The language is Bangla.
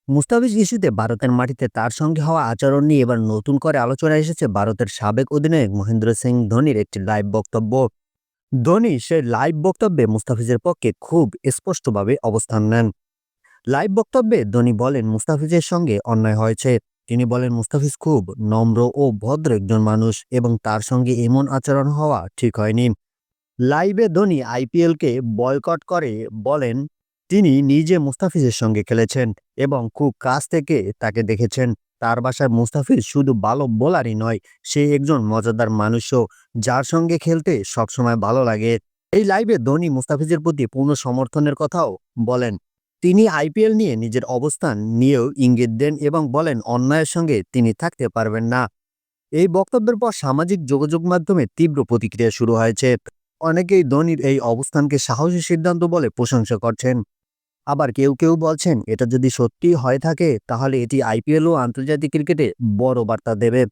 মুস্তাফিজ ইস্যুতে ভারতের মাটিতে তার সঙ্গে হওয়া আচরণ নিয়ে এবার নতুন করে আলোচনায় এসেছে ভারতের সাবেক অধিনায়ক মহেন্দ্র সিং ধোনির একটি লাইভ বক্তব্য। ধোনি সে লাইভ বক্তব্যে মুস্তাফিজের পক্ষে খুব স্পষ্টভাবে অবস্থান নেন। লাইভ বক্তব্যে ধোনি বলেন মুস্তাফিজের সঙ্গে অন্যায় হয়েছে। তিনি বলেন মুস্তাফিজ খুব নম্র ও ভদ্র একজন মানুষ এবং তার সঙ্গে এমন আচরণ হওয়া ঠিক হয়নি। লাইভে ধোনি আইপিএলকে বয়কট করে বলেন তিনি নিজে মুস্তাফিজের সঙ্গে খেলেছেন এবং খুব কাছ থেকে তাকে দেখেছেন। তার বাসায় মুস্তাফিজ শুধু ভালো বোলারই নয়, সে একজন মজাদার মানুষও যার সঙ্গে খেলতে সবসময় ভালো লাগে। এই লাইভে ধোনি মুস্তাফিজের প্রতি পূর্ণ সমর্থনের কথাও বলেন। তিনি আইপিএল নিয়ে নিজের অবস্থান নিয়েও ইঙ্গিত দেন এবং বলেন অন্যায়ের সঙ্গে তিনি থাকতে পারবেন না। এই বক্তব্যের পর সামাজিক যোগাযোগ মাধ্যমে তীব্র প্রতিক্রিয়া শুরু হয়েছে। অনেকেই ধোনির এই অবস্থানকে সাহসী সিদ্ধান্ত বলে প্রশংসা করছেন। আবার কেউ কেউ বলছেন এটা যদি সত্যি হয়ে থাকে তাহলে এটি আইপিএল ও আন্তর্জাতিক ক্রিকেটে বড় বার্তা দেবে।